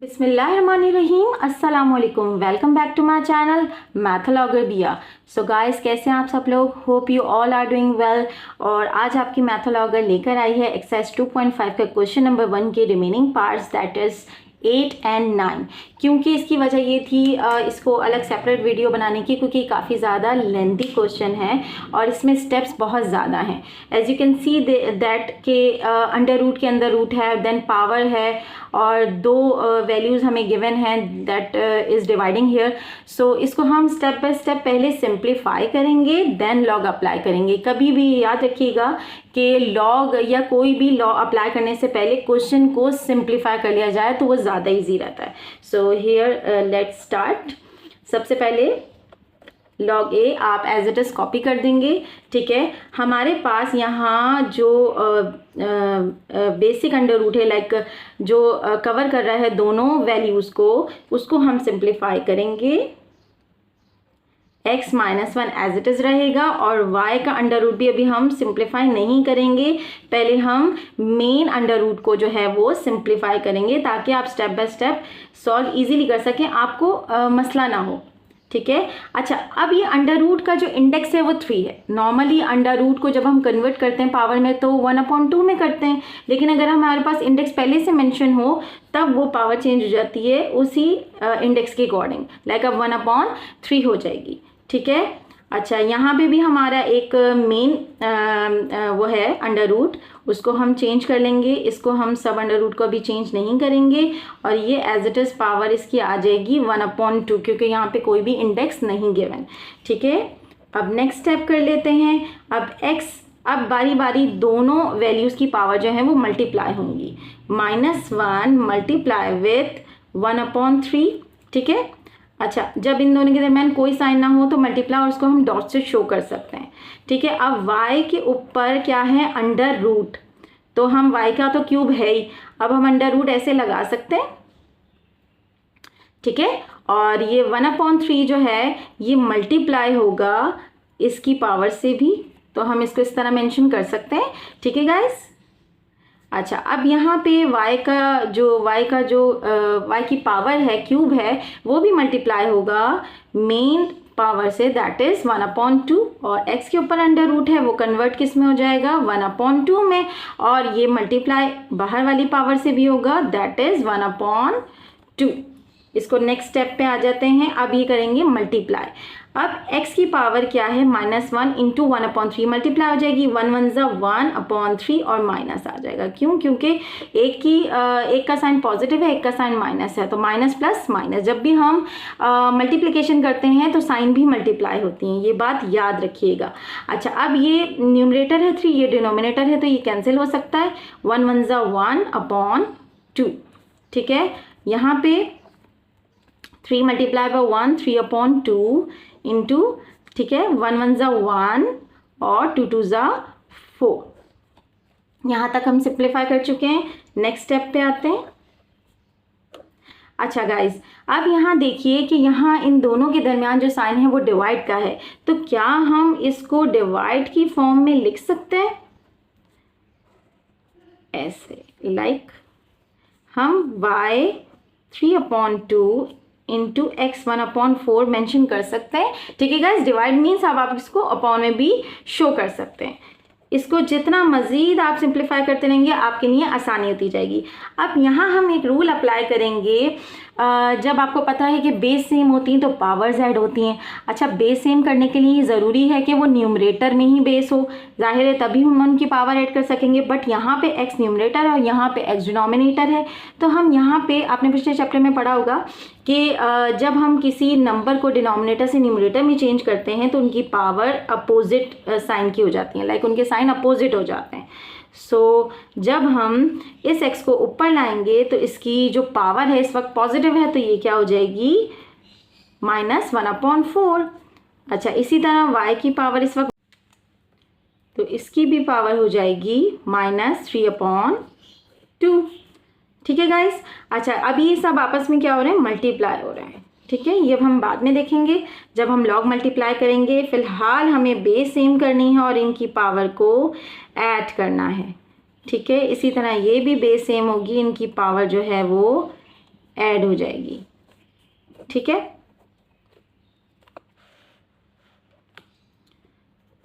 बिस्मिल्लाहिर्रहमानिर्रहीम, अस्सलाम वालेकुम। Welcome back to my channel Mathlogger दिया। सो गाइस, कैसे हैं आप सब लोग? Hope you all are doing well. और आज आपकी मैथलॉगर लेकर आई है एक्सरसाइज 2.5 का क्वेश्चन नंबर 1 के remaining parts, that is 8 and 9। क्योंकि इसकी वजह ये थी इसको अलग सेपरेट वीडियो बनाने की, क्योंकि काफ़ी ज़्यादा लेंथी क्वेश्चन है और इसमें स्टेप्स बहुत ज़्यादा हैं। As you can see that के अंडर रूट के अंदर रूट है, देन पावर है और दो वैल्यूज़ हमें गिवन हैं, दैट इज़ डिवाइडिंग हियर। सो इसको हम स्टेप बाय स्टेप पहले सिंप्लीफाई करेंगे, देन लॉग अप्लाई करेंगे। कभी भी याद रखिएगा कि लॉग या कोई भी लॉ अप्लाई करने से पहले क्वेश्चन को सिंप्लीफाई कर लिया जाए तो वो ज़्यादा ईजी रहता है। So here let's start. सबसे पहले लॉग ए आप एज इट इज़ कॉपी कर देंगे, ठीक है। हमारे पास यहाँ जो बेसिक अंडर रूट है, लाइक जो कवर कर रहा है दोनों वैल्यूज़ को, उसको हम सिंप्लीफाई करेंगे। x minus 1 as it is रहेगा और y का अंडर रूट भी अभी हम सिंप्लीफाई नहीं करेंगे, पहले हम मेन अंडर रूट को जो है वो सिंप्लीफाई करेंगे ताकि आप step by step solve easily कर सकें, आपको मसला ना हो, ठीक है। अच्छा, अब ये अंडर रूट का जो इंडेक्स है वो 3 है। नॉर्मली अंडर रूट को जब हम कन्वर्ट करते हैं पावर में तो 1/2 में करते हैं, लेकिन अगर हमारे पास इंडेक्स पहले से मेंशन हो तब वो पावर चेंज हो जाती है उसी इंडेक्स के अकॉर्डिंग, लाइक अब 1/3 हो जाएगी, ठीक है। अच्छा, यहाँ पे भी हमारा एक मेन वो है अंडर रूट, उसको हम चेंज कर लेंगे। इसको हम सब अंडर रूट को भी चेंज नहीं करेंगे और ये एज इट इज़ पावर इसकी आ जाएगी 1/2, क्योंकि यहाँ पे कोई भी इंडेक्स नहीं गिवन, ठीक है। अब नेक्स्ट स्टेप कर लेते हैं। अब बारी बारी दोनों वैल्यूज़ की पावर जो है वो मल्टीप्लाई होंगी। -1 मल्टीप्लाई विथ 1/3, ठीक है। अच्छा, जब इन दोनों के दरमियान कोई साइन ना हो तो मल्टीप्लाई और उसको हम डॉट से शो कर सकते हैं, ठीक है। अब y के ऊपर क्या है? अंडर रूट, तो हम y का तो क्यूब है ही, अब हम अंडर रूट ऐसे लगा सकते हैं, ठीक है। और ये 1/3 जो है ये मल्टीप्लाई होगा इसकी पावर से भी, तो हम इसको इस तरह मेंशन कर सकते हैं, ठीक है गाइस। अच्छा, अब यहाँ पे y की पावर है, क्यूब है, वो भी मल्टीप्लाई होगा मेन पावर से, दैट इज़ 1/2, और x के ऊपर अंडर रूट है वो कन्वर्ट किस में हो जाएगा? 1/2 में, और ये मल्टीप्लाई बाहर वाली पावर से भी होगा, दैट इज़ 1/2। इसको नेक्स्ट स्टेप पे आ जाते हैं। अब ये करेंगे मल्टीप्लाई। अब x की पावर क्या है? -1 इंटू 1/3 मल्टीप्लाई हो जाएगी, 1 1 ज़ा 1/3 और माइनस आ जाएगा। क्यों? क्योंकि एक का साइन पॉजिटिव है, एक का साइन माइनस है, तो माइनस प्लस माइनस। जब भी हम मल्टीप्लिकेशन करते हैं तो साइन भी मल्टीप्लाई होती हैं, ये बात याद रखिएगा। अच्छा, अब ये न्यूमरेटर है 3, ये डिनोमिनेटर है, तो ये कैंसिल हो सकता है, 1 1 ज़ा 1/2, ठीक है। यहाँ पे 3 मल्टीप्लाई बाय 1, 3/2 इंटू, ठीक है, 1 1 ज़ा 1 और 2 2 ज़ा 4। यहाँ तक हम सिंप्लीफाई कर चुके हैं। नेक्स्ट स्टेप पे आते हैं। अच्छा गाइज, अब यहाँ देखिए कि यहाँ इन दोनों के दरमियान जो साइन है वो डिवाइड का है, तो क्या हम इसको डिवाइड की फॉर्म में लिख सकते हैं? ऐसे, लाइक हम y 3/2 इंटू x 1/4 मेंशन कर सकते हैं, ठीक है गाइस। डिवाइड मीन्स अब आप इसको अपॉन में भी शो कर सकते हैं। इसको जितना मज़ीद आप सिंप्लीफाई करते रहेंगे आपके लिए आसानी होती जाएगी। अब यहाँ हम एक रूल अप्लाई करेंगे, जब आपको पता है कि बेस सेम होती हैं तो पावर्स ऐड होती हैं। अच्छा, बेस सेम करने के लिए ज़रूरी है कि वो न्यूमरेटर में ही बेस हो, जाहिर है तभी हम उनकी पावर ऐड कर सकेंगे। बट यहाँ पे x न्यूमरेटर है और यहाँ पे x डिनोमिनेटर है, तो हम यहाँ पे, आपने पिछले चैप्टर में पढ़ा होगा कि जब हम किसी नंबर को डिनोमिनेटर से न्यूमरेटर में चेंज करते हैं तो उनकी पावर अपोजिट साइन की हो जाती है, लाइक उनके साइन अपोजिट हो जाते हैं। सो जब हम इस x को ऊपर लाएंगे तो इसकी जो पावर है इस वक्त पॉजिटिव है, तो ये क्या हो जाएगी? -1/4। अच्छा, इसी तरह y की पावर इस वक्त, तो इसकी भी पावर हो जाएगी -3/2, ठीक है गाइस। अच्छा, अब ये सब आपस में क्या हो रहे हैं? मल्टीप्लाई हो रहे हैं, ठीक है। ये अब हम बाद में देखेंगे जब हम लॉग मल्टीप्लाई करेंगे। फिलहाल हमें बेस सेम करनी है और इनकी पावर को ऐड करना है, ठीक है। इसी तरह ये भी बेस सेम होगी, इनकी पावर जो है वो ऐड हो जाएगी। ठीक है,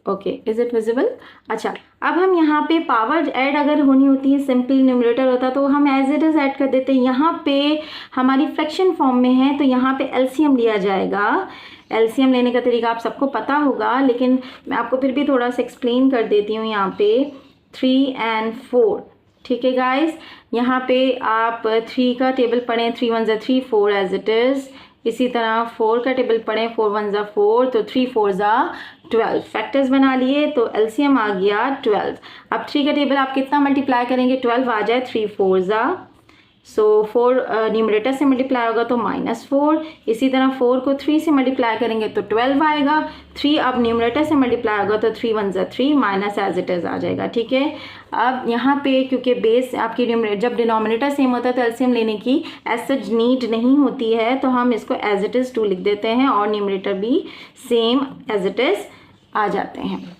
ओके, इज इट विजिबल? अच्छा, अब हम यहाँ पे पावर ऐड अगर होनी होती है, सिंपल न्यूमरेटर होता तो हम एज इट इज़ ऐड कर देते हैं। यहाँ पे हमारी फ्रैक्शन फॉर्म में है तो यहाँ पे एलसीएम लिया जाएगा। एलसीएम लेने का तरीका आप सबको पता होगा, लेकिन मैं आपको फिर भी थोड़ा सा एक्सप्लेन कर देती हूँ। यहाँ पे 3 और 4, ठीक है गाइस, यहाँ पे आप 3 का टेबल पढ़ें, 3 1 ज़ा 3, 4 एज इट इज़। इसी तरह 4 का टेबल पढ़ें, 4 1 ज़ा 4, तो 3 4 ज़ा 12। फैक्टर्स बना लिए तो एलसीएम आ गया 12। अब 3 का टेबल आप कितना मल्टीप्लाई करेंगे, 12 आ जाए, 3 4 ज़ा, सो 4 न्यूमरेटर से मल्टीप्लाई होगा तो -4। इसी तरह 4 को 3 से मल्टीप्लाई करेंगे तो 12 आएगा। 3 अब न्यूमरेटर से मल्टीप्लाई होगा तो 3 1 ज़ा 3, माइनस एज इट इज़ आ जाएगा। ठीक है, अब यहाँ पे क्योंकि बेस आपकी जब डिनोमिनेटर सेम होता है तो एलसीएम लेने की एज सच नीड नहीं होती है, तो हम इसको एज इट इज़ 2 लिख देते हैं और न्यूमरेटर भी सेम एज इट इज़ आ जाते हैं।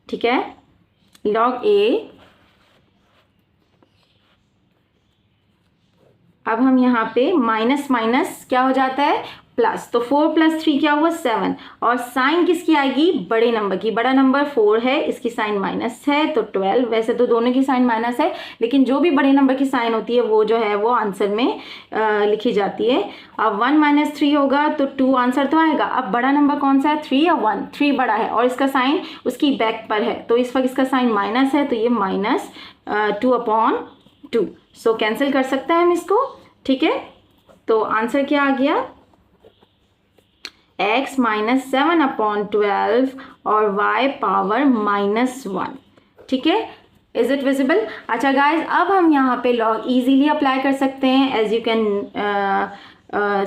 ठीक है, log A। अब हम यहाँ पे माइनस माइनस क्या हो जाता है, प्लस, तो 4 + 3 क्या हुआ, 7। और साइन किसकी आएगी, बड़े नंबर की। बड़ा नंबर 4 है, इसकी साइन माइनस है तो 12। वैसे तो दोनों की साइन माइनस है, लेकिन जो भी बड़े नंबर की साइन होती है वो जो है वो आंसर में लिखी जाती है। अब 1 - 3 होगा तो 2 आंसर तो आएगा। अब बड़ा नंबर कौन सा है, 3 या 1? 3 बड़ा है और इसका साइन उसकी बैक पर है, तो इस वक्त इसका साइन माइनस है, तो ये -2/2। सो कैंसिल कर सकते हैं हम इसको। ठीक है, तो आंसर क्या आ गया, x - 7/12 और y पावर -1। ठीक है, इज इट विजिबल? अच्छा गाइज, अब हम यहाँ पे लॉग इजीली अप्लाई कर सकते हैं। एज यू कैन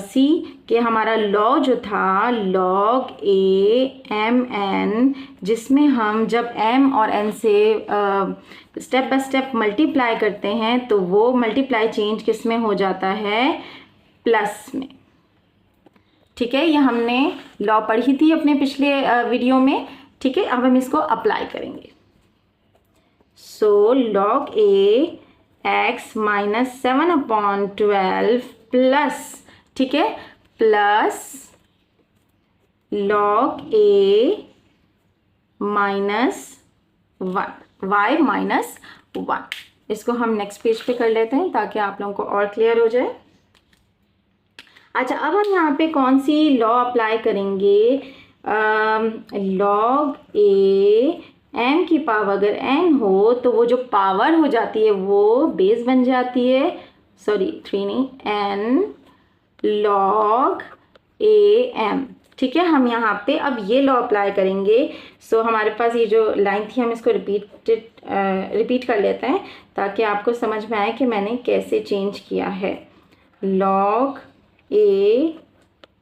सी कि हमारा लॉ जो था log A mn, जिसमें हम जब m और n से स्टेप बाय स्टेप मल्टीप्लाई करते हैं तो वो मल्टीप्लाई चेंज किस में हो जाता है, प्लस में। ठीक है, ये हमने लॉ पढ़ी थी अपने पिछले वीडियो में। ठीक है, अब हम इसको अप्लाई करेंगे। सो log A x - 7/12 प्लस, ठीक है, प्लस log A -1 y -1। इसको हम नेक्स्ट पेज पे कर लेते हैं ताकि आप लोगों को और क्लियर हो जाए। अच्छा, अब हम यहाँ पे कौन सी लॉ अप्लाई करेंगे, log A m की पावर अगर n हो तो वो जो पावर हो जाती है वो बेस बन जाती है, सॉरी 3 नहीं, n log A m। ठीक है, हम यहाँ पे अब ये लॉ अप्लाई करेंगे। सो हमारे पास ये जो लाइन थी हम इसको रिपीट कर लेते हैं ताकि आपको समझ में आए कि मैंने कैसे चेंज किया है। log A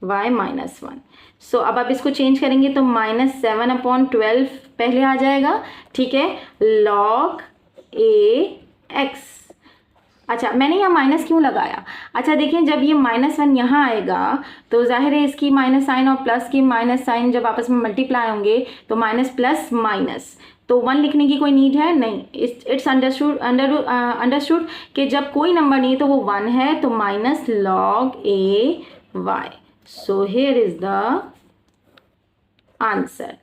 y -1। सो अब आप इसको चेंज करेंगे तो -7/12 पहले आ जाएगा। ठीक है, log A x। अच्छा, मैंने यहाँ माइनस क्यों लगाया, अच्छा देखिए, जब ये -1 यहाँ आएगा तो जाहिर है इसकी माइनस साइन और प्लस की माइनस साइन जब आपस में मल्टीप्लाई होंगे तो माइनस प्लस माइनस, तो 1 लिखने की कोई नीड है नहीं। इट्स अंडरस्टूड कि जब कोई नंबर नहीं तो वो 1 है, तो -log A y। So here is the answer.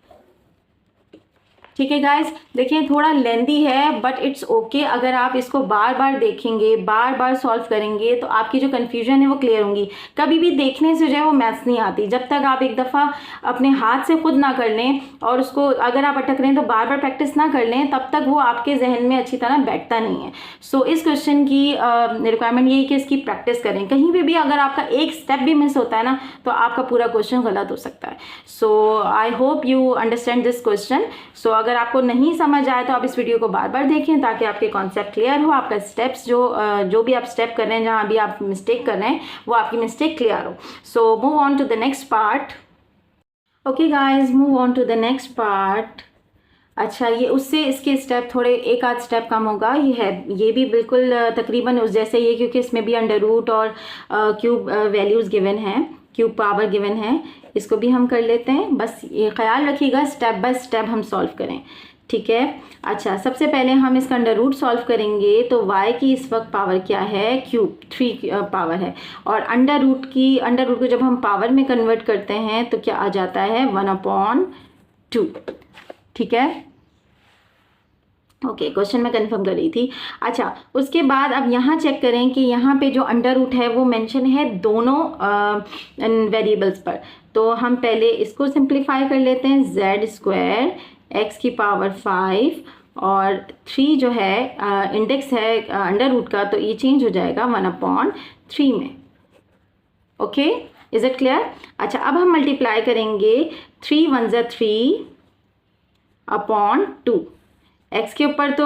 ठीक है गाइज, देखिए थोड़ा लेंदी है बट इट्स ओके। अगर आप इसको बार बार देखेंगे, बार बार सॉल्व करेंगे तो आपकी जो कन्फ्यूजन है वो क्लियर होंगी। कभी भी देखने से जो है वो मैथ्स नहीं आती, जब तक आप एक दफ़ा अपने हाथ से खुद ना कर लें और उसको अगर आप अटक रहे हैं तो बार बार प्रैक्टिस ना कर लें, तब तक वो आपके जहन में अच्छी तरह बैठता नहीं है। सो इस क्वेश्चन की रिक्वायरमेंट यही कि इसकी प्रैक्टिस करें। कहीं पे भी अगर आपका एक स्टेप भी मिस होता है ना तो आपका पूरा क्वेश्चन गलत हो सकता है। So I hope you understand this question. So अगर आपको नहीं समझ आए तो आप इस वीडियो को बार बार देखें ताकि आपके कॉन्सेप्ट क्लियर हो, आपका स्टेप्स जो भी आप स्टेप कर रहे हैं, जहाँ भी आप मिस्टेक कर रहे हैं वो आपकी मिस्टेक क्लियर हो। So move on to the next part. Okay guys, move on to the next part. अच्छा, ये उससे इसके स्टेप थोड़े एक आध स्टेप कम होगा। ये भी बिल्कुल तकरीबन उस जैसे ही है, क्योंकि इसमें भी अंडर रूट और क्यूब वैल्यूज़ गिवन हैं, क्यूब पावर गिवन है। इसको भी हम कर लेते हैं, बस ये ख्याल रखिएगा स्टेप बाय स्टेप हम सॉल्व करें। ठीक है। अच्छा, सबसे पहले हम इसका अंडर रूट सॉल्व करेंगे तो y की इस वक्त पावर क्या है, क्यूब, 3 पावर है। और अंडर रूट को जब हम पावर में कन्वर्ट करते हैं तो क्या आ जाता है, 1/2। ठीक है, ओके, क्वेश्चन में कंफर्म कर रही थी। अच्छा, उसके बाद अब यहाँ चेक करें कि यहाँ पे जो अंडर रूट है वो मेंशन है दोनों वेरिएबल्स पर। तो हम पहले इसको सिंप्लीफाई कर लेते हैं, z² x की पावर 5 और 3 जो है इंडेक्स है अंडर रूट का, तो ये चेंज हो जाएगा 1/3 में। Okay, is it clear? अच्छा, अब हम मल्टीप्लाई करेंगे 3 1 ज़ा 3/2। x के ऊपर तो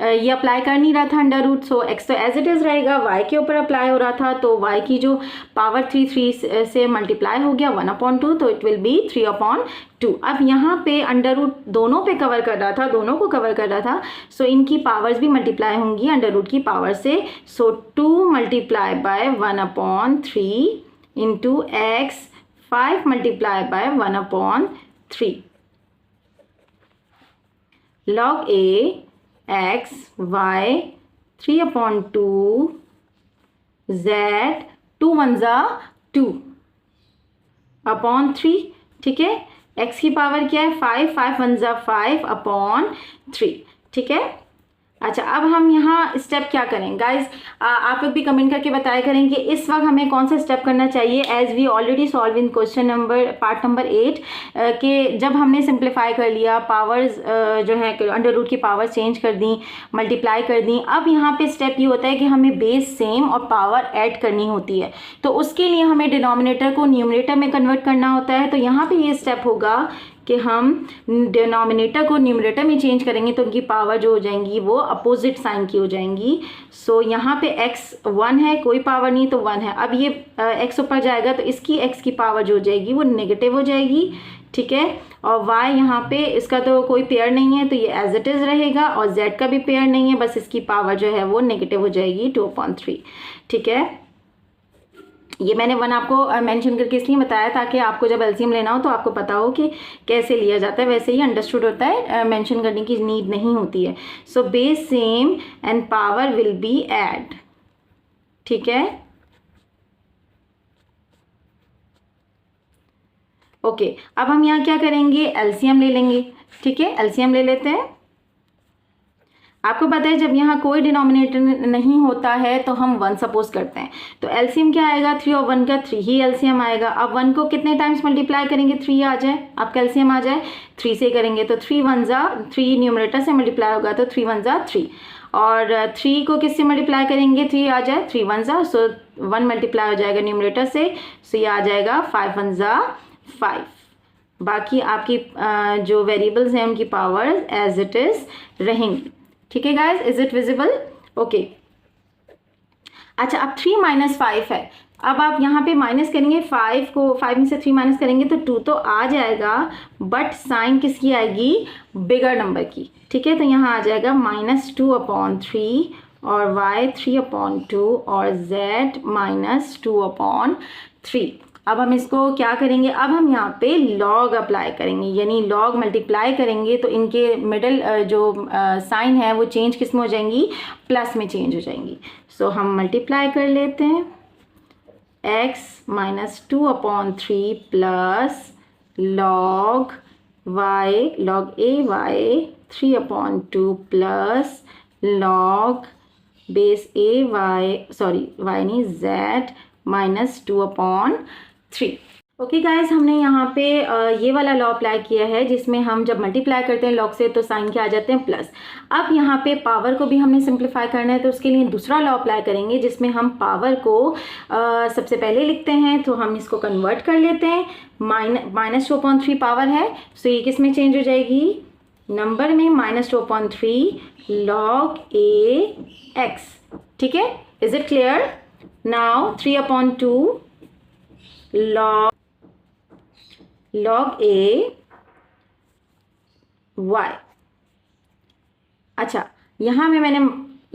ये अप्लाई कर नहीं रहा था अंडर रूट, सो x तो एज इट इज़ रहेगा। y के ऊपर अप्लाई हो रहा था तो y की जो पावर 3 से मल्टीप्लाई हो गया 1/2, तो इट विल बी 3/2। अब यहाँ पे अंडर रूट दोनों पे कवर कर रहा था, दोनों को कवर कर रहा था, सो इनकी पावर्स भी मल्टीप्लाई होंगी अंडर रूट की पावर से। सो 2 multiply by 1/3 into x, 5 multiply by 1/3 log a x y 3/2 z 2 1 ज़ा 2/3। ठीक है, x की पावर क्या है, 5, 5 1 ज़ा 5/3। ठीक है। अच्छा, अब हम यहाँ स्टेप क्या करें गाइज, आप लोग भी कमेंट करके बताया करें कि इस वक्त हमें कौन सा स्टेप करना चाहिए। As we already solve in question part number 8 कि जब हमने सिंप्लीफाई कर लिया, पावर्स जो है अंडर रूट की पावर चेंज कर दी, मल्टीप्लाई कर दी, अब यहाँ पे स्टेप ये होता है कि हमें बेस सेम और पावर ऐड करनी होती है। तो उसके लिए हमें डिनोमिनेटर को न्यूमरेटर में कन्वर्ट करना होता है। तो यहाँ पे ये स्टेप होगा कि हम डिनोमिनेटर को न्यूमरेटर में चेंज करेंगे तो उनकी पावर जो हो जाएंगी वो अपोजिट साइन की हो जाएंगी। सो यहाँ पे x 1 है, कोई पावर नहीं तो 1 है। अब ये x ऊपर जाएगा तो इसकी x की पावर जो हो जाएगी वो नेगेटिव हो जाएगी। ठीक है, और y यहाँ पे इसका तो कोई पेयर नहीं है तो ये एज इट इज़ रहेगा, और z का भी पेयर नहीं है, बस इसकी पावर जो है वो नेगेटिव हो जाएगी 2/3। ठीक है, ये मैंने 1 आपको मेंशन करके इसलिए बताया ताकि आपको जब एलसीएम लेना हो तो आपको पता हो कि कैसे लिया जाता है। वैसे ही अंडरस्टूड होता है, मेंशन करने की नीड नहीं होती है। So base same and power will be add. ठीक है, ओके, अब हम यहाँ क्या करेंगे, एलसीएम ले लेंगे। ठीक है, एलसीएम ले लेते हैं। आपको पता है जब यहाँ कोई डिनोमिनेटर नहीं होता है तो हम 1 सपोज करते हैं, तो एलसीएम क्या आएगा, 3 और 1 का 3 ही एलसीएम आएगा। अब 1 को कितने टाइम्स मल्टीप्लाई करेंगे, 3 आ जाए, आपका एलसीएम आ जाए, 3 से करेंगे तो 3 1 ज़ा 3 न्यूमरेटर से मल्टीप्लाई होगा तो 3 1 ज़ा 3, और 3 को किससे मल्टीप्लाई करेंगे, 3 आ जाए, 3 1 ज़ा, सो 1 मल्टीप्लाई हो जाएगा न्यूमरेटर से, सो ये आ जाएगा 5 1 ज़ा 5। बाकी आपकी जो वेरिएबल्स हैं उनकी पावर्स एज इट इज़ रहेंगी। ठीक है guys, is it visible? Okay, अच्छा, अब 3 - 5 है। अब आप यहाँ पे माइनस करेंगे 5 को, 5 में से 3 माइनस करेंगे तो 2 तो आ जाएगा, बट साइन किसकी आएगी, बिगर नंबर की। ठीक है, तो यहाँ आ जाएगा -2/3 और y 3/2 और z -2/3। अब हम इसको क्या करेंगे, अब हम यहाँ पे लॉग अप्लाई करेंगे, यानी लॉग मल्टीप्लाई करेंगे तो इनके मिडल जो साइन है वो चेंज किस में हो जाएंगी, प्लस में चेंज हो जाएंगी। सो हम मल्टीप्लाई कर लेते हैं, x -2/3 plus log a y 3/2 plus log base a y, sorry y नहीं, z -2/3। ओके गाइज, हमने यहाँ पे ये वाला लॉ अप्लाई किया है जिसमें हम जब मल्टीप्लाई करते हैं लॉग से तो साइन के आ जाते हैं प्लस। अब यहाँ पे पावर को भी हमने सिंप्लीफाई करना है तो उसके लिए दूसरा लॉ अप्लाई करेंगे जिसमें हम पावर को सबसे पहले लिखते हैं, तो हम इसको कन्वर्ट कर लेते हैं। -2/3 पावर है, सो ये किस में चेंज हो जाएगी, नंबर में, -2/3 log a x। ठीक है, is it clear? Now 3/2 log a y। अच्छा, यहाँ में मैंने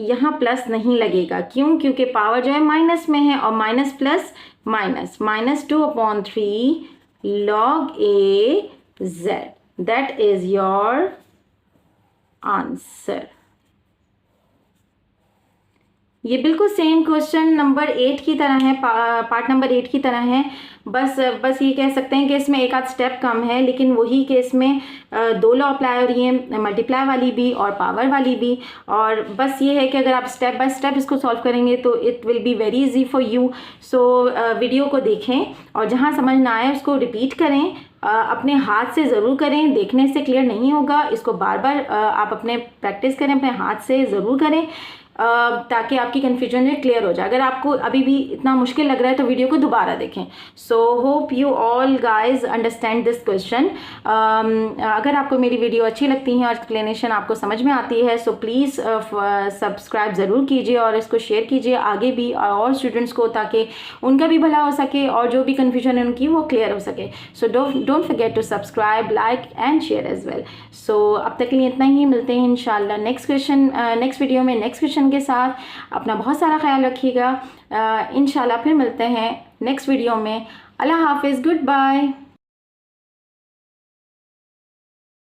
यहाँ प्लस नहीं लगेगा, क्यों, क्योंकि पावर जो है माइनस में है और minus plus minus, -2/3 log a z, that is your answer. ये बिल्कुल सेम क्वेश्चन नंबर 8 की तरह है, पार्ट नंबर 8 की तरह है। बस ये कह सकते हैं कि इसमें एक आध स्टेप कम है, लेकिन वही कि इसमें दो लॉ अप्लाई हो रही हैं, मल्टीप्लाई वाली भी और पावर वाली भी। और बस ये है कि अगर आप स्टेप बाय स्टेप इसको सॉल्व करेंगे तो it will be very easy for you. So video को देखें और जहाँ समझ ना आए उसको रिपीट करें, अपने हाथ से ज़रूर करें, देखने से क्लियर नहीं होगा। इसको बार बार आप अपने प्रैक्टिस करें, अपने हाथ से ज़रूर करें ताकि आपकी कन्फ्यूजन जो क्लियर हो जाए। अगर आपको अभी भी इतना मुश्किल लग रहा है तो वीडियो को दोबारा देखें। So hope you all guys understand this question. अगर आपको मेरी वीडियो अच्छी लगती है और एक्सप्लेनेशन आपको समझ में आती है सो प्लीज़ सब्सक्राइब ज़रूर कीजिए और इसको शेयर कीजिए आगे भी और स्टूडेंट्स को, ताकि उनका भी भला हो सके और जो भी कन्फ्यूजन है उनकी वो क्लियर हो सके। So don't forget to subscribe, like and share as well. So अब तक के लिए इतना ही, मिलते हैं इंशाल्लाह नेक्स्ट वीडियो में नेक्स्ट क्वेश्चन के साथ। अपना बहुत सारा ख्याल रखिएगा। इंशाल्लाह फिर मिलते हैं नेक्स्ट वीडियो में। अल्लाह हाफिज़, गुड बाय।